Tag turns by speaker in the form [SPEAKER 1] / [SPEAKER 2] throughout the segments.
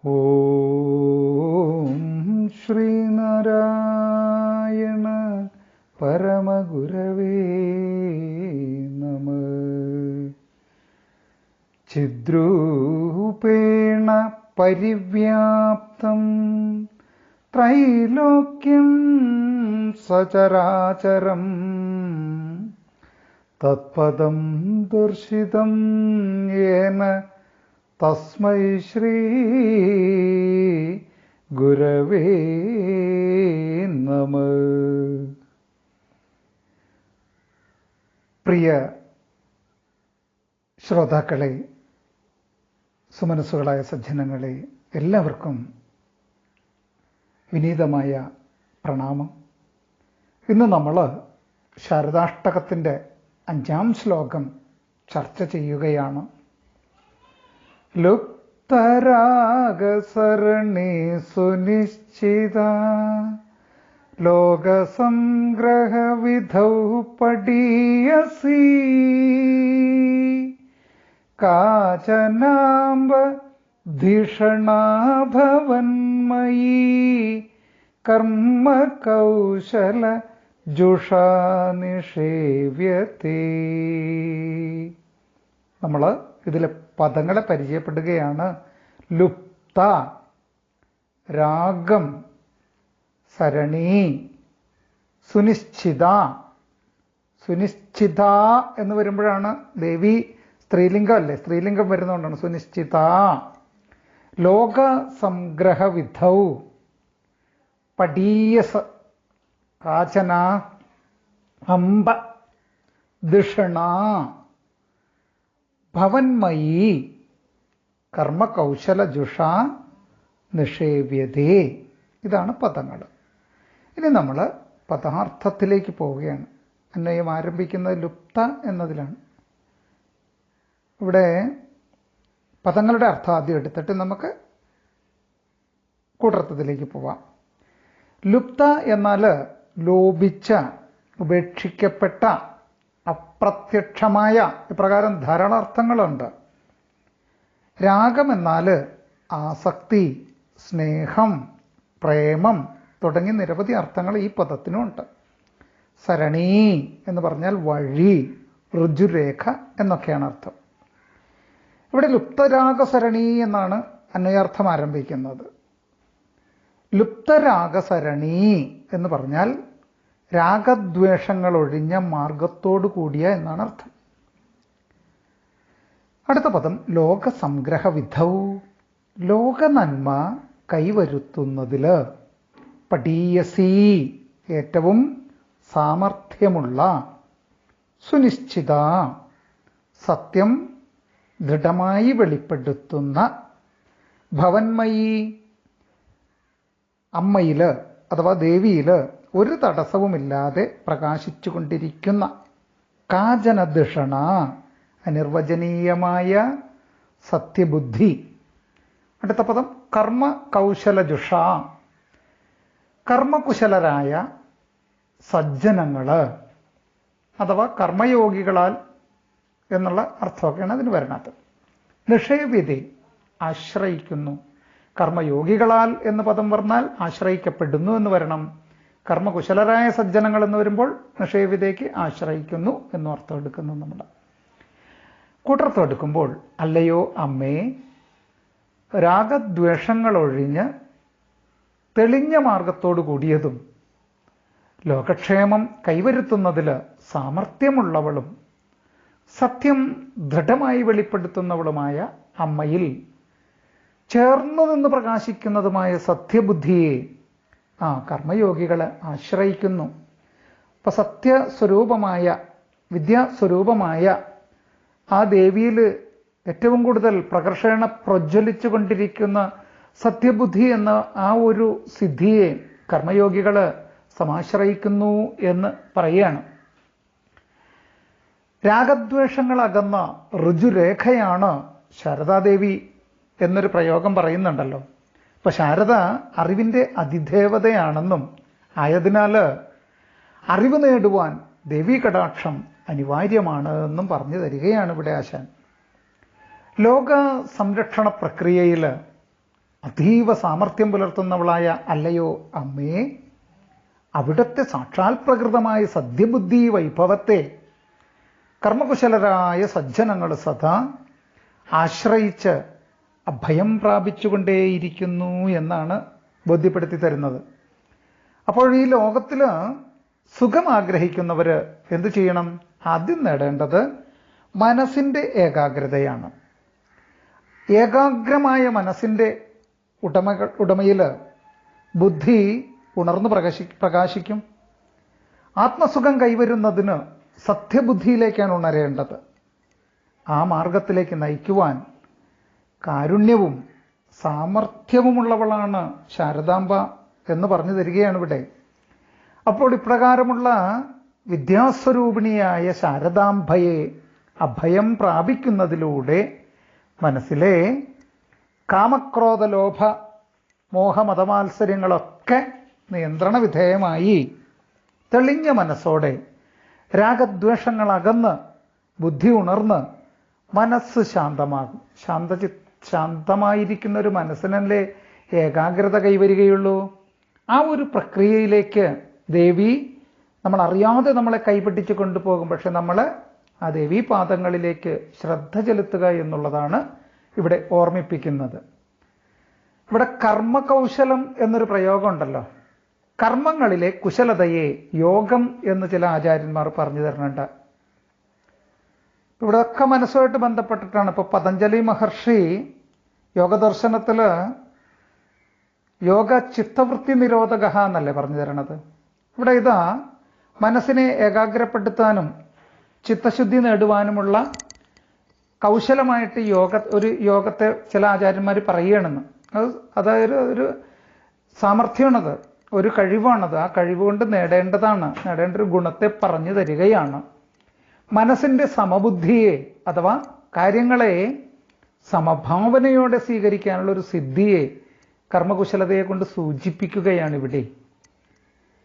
[SPEAKER 1] ഓം ശ്രീനാരായണ പരമഗുരവേ നമഃ. ചിദ്രൂപേണ പരിവ്യാപ്തം ത്രൈലോക്യം സചരാചരം തത്പദം ദർശിതം യേന തസ്മൈ ശ്രീ ഗുരവേ നമഃ. പ്രിയ ശ്രോതാക്കളെ, സുമനസ്സുകളായ സജ്ജനങ്ങളെ, എല്ലാവർക്കും വിനീതമായ പ്രണാമം. ഇന്ന് നമ്മൾ ശാരദാഷ്ടകത്തിൻ്റെ 5-ാം ശ്ലോകം ചർച്ച ചെയ്യുകയാണ്. ലുപ്തരാഗസരണി സുനിശ്ചിത ലോകസംഗ്രഹവിധൗ പടീയസി കാചനാംബ ധിഷണാഭവന്മയീ കർമ്മകൗശല ജുഷാ നിഷേവ്യത്തെ. നമ്മൾ ഇതിലെ പദങ്ങളെ പരിചയപ്പെടുകയാണ്. ലുപ്ത, രാഗം, സരണി, സുനിശ്ചിത. സുനിശ്ചിത എന്ന് വരുമ്പോഴാണ് ദേവി സ്ത്രീലിംഗം അല്ലേ, സ്ത്രീലിംഗം വരുന്നതുകൊണ്ടാണ് സുനിശ്ചിത. ലോക സംഗ്രഹ വിധൗ പടീയസ കാചന അംബ ദിഷണ ഭവന്മയീ കർമ്മകൗശലജുഷ നിഷേവ്യതേ. ഇതാണ് പദങ്ങൾ. ഇനി നമ്മൾ പദാർത്ഥത്തിലേക്ക് പോവുകയാണ്. അന്വയം ആരംഭിക്കുന്നത് ലുപ്ത എന്നതിലാണ്. ഇവിടെ പദങ്ങളുടെ അർത്ഥം ആദ്യം എടുത്തിട്ട് നമുക്ക് കൂട്ടർത്ഥത്തിലേക്ക് പോവാം. ലുപ്ത എന്നാൽ ലോപിച്ച, ഉപേക്ഷിക്കപ്പെട്ട, അപ്രത്യക്ഷമായ, ഇപ്രകാരം ധാരാളം അർത്ഥങ്ങളുണ്ട്. രാഗം എന്നാൽ ആസക്തി, സ്നേഹം, പ്രേമം തുടങ്ങി നിരവധി അർത്ഥങ്ങൾ ഈ പദത്തിനുമുണ്ട്. സരണി എന്ന് പറഞ്ഞാൽ വഴി, ഋജുരേഖ എന്നൊക്കെയാണ് അർത്ഥം. ഇവിടെ ലുപ്തരാഗസരണി എന്നാണ് അന്വയാർത്ഥം ആരംഭിക്കുന്നത്. ലുപ്തരാഗസരണി എന്ന് പറഞ്ഞാൽ രാഗദ്വേഷങ്ങൾ ഒഴിഞ്ഞ മാർഗത്തോടു കൂടിയ എന്നാണ് അർത്ഥം. അടുത്ത പദം ലോകസംഗ്രഹ വിധൗ, ലോക നന്മ കൈവരുത്തുന്നതിൽ, പടീയസി ഏറ്റവും സാമർഥ്യമുള്ള, സുനിശ്ചിത സത്യം ദൃഢമായി വെളിപ്പെടുത്തുന്ന, ഭവന്മയി അമ്മയിൽ അഥവാ ദേവിയിൽ ഒരു തടസ്സവുമില്ലാതെ പ്രകാശിച്ചു കൊണ്ടിരിക്കുന്ന, കാചനദിഷണ അനിർവചനീയമായ സത്യബുദ്ധി. അടുത്ത പദം കർമ്മ കൗശലജുഷ, കർമ്മകുശലരായ സജ്ജനങ്ങൾ അഥവാ കർമ്മയോഗികളാൽ എന്നുള്ള അർത്ഥമൊക്കെയാണ് അതിന് വരുന്നത്. നിഷേവ്യത ആശ്രയിക്കുന്നു. കർമ്മയോഗികളാൽ എന്ന പദം പറഞ്ഞാൽ ആശ്രയിക്കപ്പെടുന്നു എന്ന് വരണം. കർമ്മകുശലരായ സജ്ജനങ്ങൾ എന്ന് വരുമ്പോൾ നിഷേവിതയ്ക്ക് ആശ്രയിക്കുന്നു എന്നും അർത്ഥം എടുക്കുന്നു. നമ്മൾ കൂട്ടർത്ഥം എടുക്കുമ്പോൾ അല്ലയോ അമ്മേ, രാഗദ്വേഷങ്ങൾ ഒഴിഞ്ഞ് തെളിഞ്ഞ മാർഗത്തോടു കൂടിയതും ലോകക്ഷേമം കൈവരുത്തുന്നതിൽ സാമർഥ്യമുള്ളവളും സത്യം ദൃഢമായി വെളിപ്പെടുത്തുന്നവളുമായ അമ്മയിൽ ചേർന്നു നിന്ന് പ്രകാശിക്കുന്നതുമായ സത്യബുദ്ധിയെ കർമ്മയോഗികളെ ആശ്രയിക്കുന്നു. അപ്പൊ സത്യസ്വരൂപമായ, വിദ്യാസ്വരൂപമായ ആ ദേവിയിൽ ഏറ്റവും കൂടുതൽ പ്രകർഷേണ പ്രജ്വലിച്ചു കൊണ്ടിരിക്കുന്ന സത്യബുദ്ധി എന്ന ആ ഒരു സിദ്ധിയെ കർമ്മയോഗികൾ സമാശ്രയിക്കുന്നു എന്ന് പറയുകയാണ്. രാഗദ്വേഷങ്ങൾ അകന്ന ഋജുരേഖയാണ് ശാരദാദേവി എന്നൊരു പ്രയോഗം പറയുന്നുണ്ടല്ലോ. ഇപ്പൊ ശാരദ അറിവിൻ്റെ അതിദേവതയാണെന്നും ആയതിനാൽ അറിവ് നേടുവാൻ ദേവീ കടാക്ഷം അനിവാര്യമാണ് എന്നും പറഞ്ഞു തരികയാണ് ഇവിടെ ആശാൻ. ലോക സംരക്ഷണ പ്രക്രിയയിൽ അതീവ സാമർഥ്യം പുലർത്തുന്നവളായ അല്ലയോ അമ്മേ, അവിടുത്തെ സാക്ഷാൽ പ്രകൃതമായ സദ്യബുദ്ധി വൈഭവത്തെ കർമ്മകുശലരായ സജ്ജനങ്ങൾ സദാ ആശ്രയിച്ച് അഭയം പ്രാപിച്ചുകൊണ്ടേയിരിക്കുന്നു എന്നാണ് ബോധ്യപ്പെടുത്തി തരുന്നത്. അപ്പോൾ ഈ ലോകത്തിൽ സുഖം ആഗ്രഹിക്കുന്നവർ എന്തു ചെയ്യണം? ആദ്യം നേടേണ്ടത് മനസ്സിൻ്റെ ഏകാഗ്രതയാണ്. ഏകാഗ്രമായ മനസ്സിൻ്റെ ഉടമയിൽ ബുദ്ധി ഉണർന്നു പ്രകാശിക്കും. ആത്മസുഖം കൈവരുന്നതിന് സത്യബുദ്ധിയിലേക്കാണ് ഉണരേണ്ടത്. ആ മാർഗത്തിലേക്ക് നയിക്കുവാൻ കാരുണ്യവും സാമർഥ്യവുമുള്ളവളാണ് ശാരദാംബ എന്ന് പറഞ്ഞു തരികയാണ് ഇവിടെ. അപ്പോൾ ഇപ്രകാരമുള്ള വിദ്യാസ്വരൂപിണിയായ ശാരദാംബയെ അഭയം പ്രാപിക്കുന്നതിലൂടെ മനസ്സിലെ കാമക്രോധ ലോഭ മോഹമതമാത്സര്യങ്ങളൊക്കെ നിയന്ത്രണ വിധേയമായി തെളിഞ്ഞ മനസ്സോടെ രാഗദ്വേഷങ്ങൾ അകന്ന് ബുദ്ധി ഉണർന്ന് മനസ്സ് ശാന്തമാകും. ശാന്തമായിരിക്കുന്ന ഒരു മനസ്സിനല്ലേ ഏകാഗ്രത കൈവരികയുള്ളൂ. ആ ഒരു പ്രക്രിയയിലേക്ക് ദേവി നമ്മൾ അറിയാതെ നമ്മളെ കൈപിടിച്ച് കൊണ്ടുപോകും. പക്ഷെ നമ്മൾ ആ ദേവീ പാദങ്ങളിലേക്ക് ശ്രദ്ധ ചെലുത്തുക എന്നുള്ളതാണ് ഇവിടെ ഓർമ്മിപ്പിക്കുന്നത്. ഇവിടെ കർമ്മകൗശലം എന്നൊരു പ്രയോഗം ഉണ്ടല്ലോ. കർമ്മങ്ങളിലെ കുശലതയെ യോഗം എന്ന് ചില ആചാര്യന്മാർ പറഞ്ഞു തരുന്നുണ്ട്. ഇവിടെയൊക്കെ മനസ്സുമായിട്ട് ബന്ധപ്പെട്ടിട്ടാണ്. ഇപ്പോൾ പതഞ്ജലി മഹർഷി യോഗദർശനത്തിൽ യോഗ ചിത്തവൃത്തി നിരോധക എന്നല്ലേ പറഞ്ഞു തരണത്. ഇവിടെ ഇതാ മനസ്സിനെ ഏകാഗ്രപ്പെടുത്താനും ചിത്തശുദ്ധി നേടുവാനുമുള്ള കൗശലമായിട്ട് ഒരു യോഗത്തെ ചില ആചാര്യന്മാർ പറയുകയാണെന്ന്. അതായത് ഒരു സാമർഥ്യമാണത്, ഒരു കഴിവാണത്. ആ കഴിവ് കൊണ്ട് നേടേണ്ട ഒരു ഗുണത്തെ പറഞ്ഞു തരികയാണ്. മനസ്സിൻ്റെ സമബുദ്ധിയെ അഥവാ കാര്യങ്ങളെ സമഭാവനയോടെ സ്വീകരിക്കാനുള്ള ഒരു സിദ്ധിയെ കർമ്മകുശലതയെ കൊണ്ട് സൂചിപ്പിക്കുകയാണ് ഇവിടെ.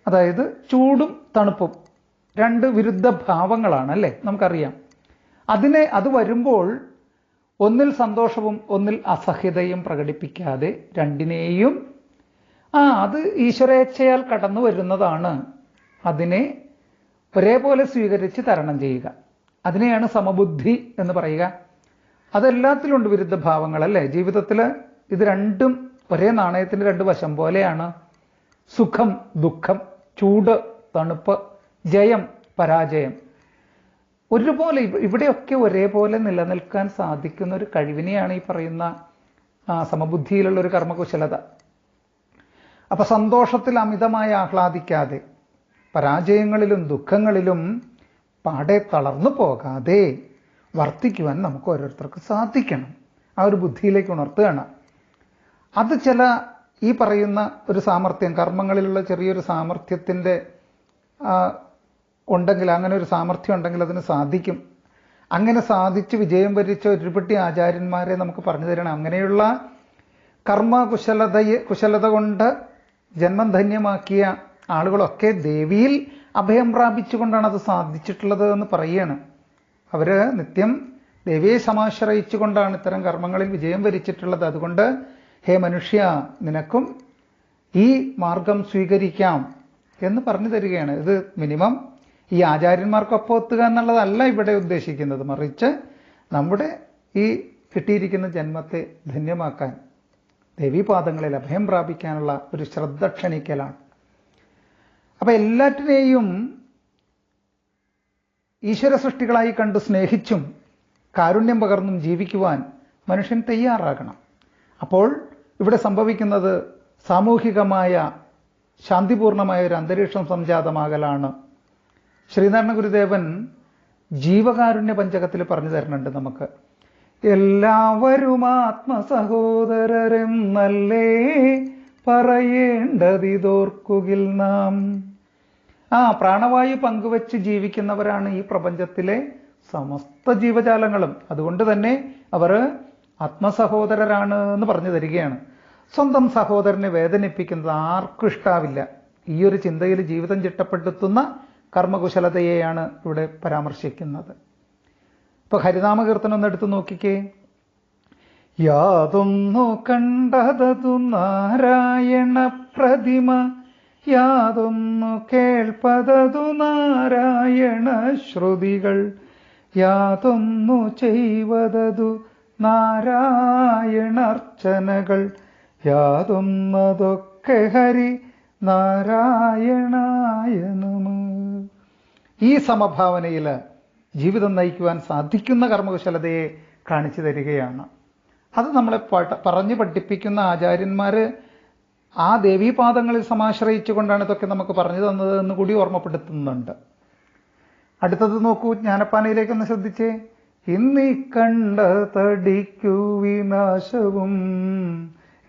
[SPEAKER 1] അതായത് ചൂടും തണുപ്പും രണ്ട് വിരുദ്ധ ഭാവങ്ങളാണ് അല്ലേ, നമുക്കറിയാം. അത് വരുമ്പോൾ ഒന്നിൽ സന്തോഷവും ഒന്നിൽ അസഹ്യതയും പ്രകടിപ്പിക്കാതെ രണ്ടിനെയും അത് ഈശ്വരേച്ഛയാൽ കടന്നു വരുന്നതാണ്. അതിനെ ഒരേപോലെ സ്വീകരിച്ച് തരണം ചെയ്യുക. അതിനെയാണ് സമബുദ്ധി എന്ന് പറയുക. അതെല്ലാത്തിലുണ്ട് വിരുദ്ധ ഭാവങ്ങൾ അല്ലേ. ജീവിതത്തിൽ ഇത് രണ്ടും ഒരേ നാണയത്തിൻ്റെ രണ്ട് വശം പോലെയാണ്. സുഖം ദുഃഖം, ചൂട് തണുപ്പ്, ജയം പരാജയം, ഒരുപോലെ ഇവിടെയൊക്കെ ഒരേപോലെ നിലനിൽക്കാൻ സാധിക്കുന്ന ഒരു കഴിവിനെയാണ് ഈ പറയുന്ന സമബുദ്ധിയിലുള്ള ഒരു കർമ്മകുശലത. അപ്പൊ സന്തോഷത്തിൽ അമിതമായി ആഹ്ലാദിക്കാതെ പരാജയങ്ങളിലും ദുഃഖങ്ങളിലും പാടെ തളർന്നു പോകാതെ വർത്തിക്കുവാൻ നമുക്ക് ഓരോരുത്തർക്ക് സാധിക്കണം. ആ ഒരു ബുദ്ധിയിലേക്ക് ഉണർത്തുകയാണ്. അത് ചില ഈ പറയുന്ന ഒരു സാമർഥ്യം, കർമ്മങ്ങളിലുള്ള ചെറിയൊരു സാമർഥ്യത്തിൻ്റെ ഉണ്ടെങ്കിൽ, അങ്ങനെ ഒരു സാമർഥ്യം ഉണ്ടെങ്കിൽ അതിന് സാധിക്കും. അങ്ങനെ സാധിച്ച് വിജയം വരിച്ച ഒരുപടി ആചാര്യന്മാരെ നമുക്ക് പറഞ്ഞു തരണം. അങ്ങനെയുള്ള കുശലത കൊണ്ട് ജന്മം ധന്യമാക്കിയ ആളുകളൊക്കെ ദേവിയിൽ അഭയം പ്രാപിച്ചുകൊണ്ടാണ് അത് സാധിച്ചിട്ടുള്ളത് എന്ന് പറയുകയാണ്. അവർ നിത്യം ദേവിയെ സമാശ്രയിച്ചുകൊണ്ടാണ് ഇത്തരം കർമ്മങ്ങളിൽ വിജയം വരിച്ചിട്ടുള്ളത്. അതുകൊണ്ട് ഹേ മനുഷ്യ, നിനക്കും ഈ മാർഗം സ്വീകരിക്കാം എന്ന് പറഞ്ഞു തരികയാണ്. ഇത് മിനിമം ഈ ആചാര്യന്മാർക്കൊപ്പം ഒത്തുക എന്നുള്ളതല്ല ഇവിടെ ഉദ്ദേശിക്കുന്നത്, മറിച്ച് നമ്മുടെ ഈ കിട്ടിയിരിക്കുന്ന ജന്മത്തെ ധന്യമാക്കാൻ ദേവീപാദങ്ങളിൽ അഭയം പ്രാപിക്കാനുള്ള ഒരു ശ്രദ്ധ ക്ഷണിക്കലാണ്. അപ്പൊ എല്ലാറ്റിനെയും ഈശ്വര സൃഷ്ടികളായി കണ്ട് സ്നേഹിച്ചും കാരുണ്യം പകർന്നും ജീവിക്കുവാൻ മനുഷ്യൻ തയ്യാറാകണം. അപ്പോൾ ഇവിടെ സംഭവിക്കുന്നത് സാമൂഹികമായ ശാന്തിപൂർണമായ ഒരു അന്തരീക്ഷം സംജാതമാകലാണ്. ശ്രീനാരായണ ഗുരുദേവൻ ജീവകാരുണ്യ പഞ്ചകത്തിൽ പറഞ്ഞു തരുന്നുണ്ട് നമുക്ക്. എല്ലാവരും ആത്മസഹോദരരെന്നല്ലേ പറയേണ്ടതിതോർക്കുകിൽ നാം. പ്രാണവായു പങ്കുവെച്ച് ജീവിക്കുന്നവരാണ് ഈ പ്രപഞ്ചത്തിലെ സമസ്ത ജീവജാലങ്ങളും. അതുകൊണ്ട് തന്നെ അവർ ആത്മസഹോദരരാണ് എന്ന് പറഞ്ഞു തരികയാണ്. സ്വന്തം സഹോദരനെ വേദനിപ്പിക്കുന്നത് ആർക്കും ഇഷ്ടാവില്ല. ഈ ഒരു ചിന്തയിൽ ജീവിതം ചിട്ടപ്പെടുത്തുന്ന കർമ്മകുശലതയെയാണ് ഇവിടെ പരാമർശിക്കുന്നത്. ഇപ്പൊ ഹരിനാമകീർത്തനം ഒന്ന് എടുത്തു നോക്കിക്കേ. യാതൊന്നു കണ്ടതതു നാരായണ പ്രതിമ, യാതൊന്നു കേൾപ്പതതു നാരായണ ശ്രുതികൾ, യാതൊന്നു ചെയ്വതതു നാരായണാർച്ചനകൾ, യാതൊന്നതൊക്കെ ഹരി നാരായണായ നമഃ. ഈ സമഭാവനയിൽ ജീവിതം നയിക്കുവാൻ സാധിക്കുന്ന കർമ്മകുശലതയെ കാണിച്ചു തരികയാണ്. അത് നമ്മളെ പറഞ്ഞു പഠിപ്പിക്കുന്ന ആചാര്യന്മാർ ആ ദേവീപാദങ്ങളിൽ സമാശ്രയിച്ചുകൊണ്ടാണ് ഇതൊക്കെ നമുക്ക് പറഞ്ഞു തന്നത് എന്ന് കൂടി ഓർമ്മപ്പെടുത്തുന്നുണ്ട്. അടുത്തത് നോക്കൂ, ജ്ഞാനപ്പാനയിലേക്കൊന്ന് ശ്രദ്ധിച്ചേ. ഇന്നീ കണ്ട തടിക്കു വിനാശവും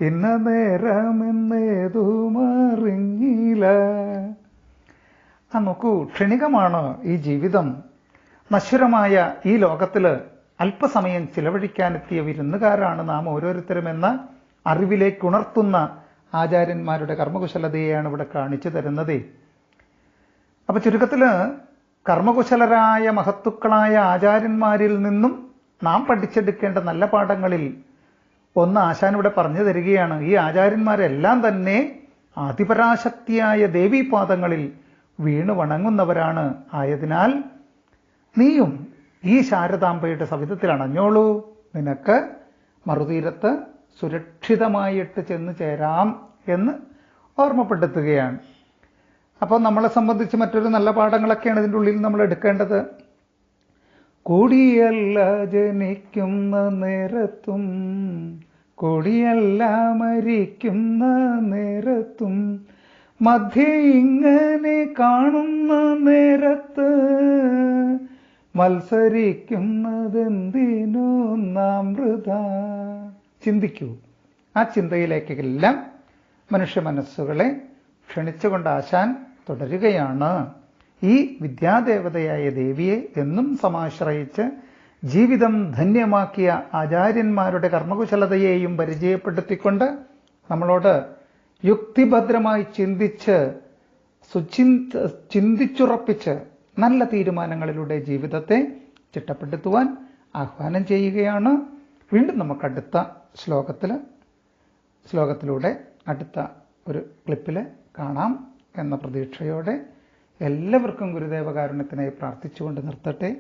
[SPEAKER 1] ഇന്ന നേരമെന്നേതും അറിഞ്ഞില്ല. നോക്കൂ, ക്ഷണികമാണ് ഈ ജീവിതം. നശ്വരമായ ഈ ലോകത്തിൽ അല്പസമയം ചിലവഴിക്കാനെത്തിയ വിരുന്നുകാരാണ് നാം ഓരോരുത്തരും എന്ന അറിവിലേക്ക് ഉണർത്തുന്ന ആചാര്യന്മാരുടെ കർമ്മകുശലതയെയാണ് ഇവിടെ കാണിച്ചു തരുന്നത്. അപ്പൊ ചുരുക്കത്തില് കർമ്മകുശലരായ മഹത്തുക്കളായ ആചാര്യന്മാരിൽ നിന്നും നാം പഠിച്ചെടുക്കേണ്ട നല്ല പാഠങ്ങളിൽ ഒന്ന് ആശാൻ ഇവിടെ പറഞ്ഞു തരികയാണ്. ഈ ആചാര്യന്മാരെല്ലാം തന്നെ ആദിപരാശക്തിയായ ദേവീപാദങ്ങളിൽ വീണു വണങ്ങുന്നവരാണ്. ആയതിനാൽ നീയും ഈ ശാരദാംബയുടെ സവിധത്തിൽ അണഞ്ഞോളൂ, നിനക്ക് മറുതീരത്ത് സുരക്ഷിതമായിട്ട് ചെന്ന് ചേരാം എന്ന് ഓർമ്മപ്പെടുത്തുകയാണ്. അപ്പോൾ നമ്മളെ സംബന്ധിച്ച് മറ്റൊരു നല്ല പാഠങ്ങളൊക്കെയാണ് ഇതിൻ്റെ ഉള്ളിൽ നമ്മൾ എടുക്കേണ്ടത്. കൂടിയല്ല ജനിക്കുന്ന നേരത്തും കൂടിയല്ല മരിക്കുന്ന നേരത്തും മധ്യേ ഇങ്ങനെ കാണുന്ന നേരത്ത് മത്സരിക്കുന്നതെന്തിനു നാം വൃഥാ. ചിന്തിക്കൂ. ആ ചിന്തയിലേക്കെല്ലാം മനുഷ്യ മനസ്സുകളെ ക്ഷണിച്ചുകൊണ്ട് ആശാൻ തുടരുകയാണ്. ഈ വിദ്യാദേവതയായ ദേവിയെ എന്നും സമാശ്രയിച്ച് ജീവിതം ധന്യമാക്കിയ ആചാര്യന്മാരുടെ കർമ്മകുശലതയെയും പരിചയപ്പെടുത്തിക്കൊണ്ട് നമ്മളോട് യുക്തിഭദ്രമായി ചിന്തിച്ചുറപ്പിച്ച് നല്ല തീരുമാനങ്ങളിലൂടെ ജീവിതത്തെ ചിട്ടപ്പെടുത്തുവാൻ ആഹ്വാനം ചെയ്യുകയാണ്. വീണ്ടും നമുക്ക് അടുത്ത ശ്ലോകത്തിലൂടെ അടുത്ത ഒരു ക്ലിപ്പിൽ കാണാം എന്ന പ്രതീക്ഷയോടെ എല്ലാവർക്കും ഗുരുദേവകാരുണ്യത്തിനായി പ്രാർത്ഥിച്ചുകൊണ്ട് നിർത്തട്ടെ.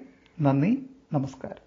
[SPEAKER 1] നന്ദി, നമസ്കാരം.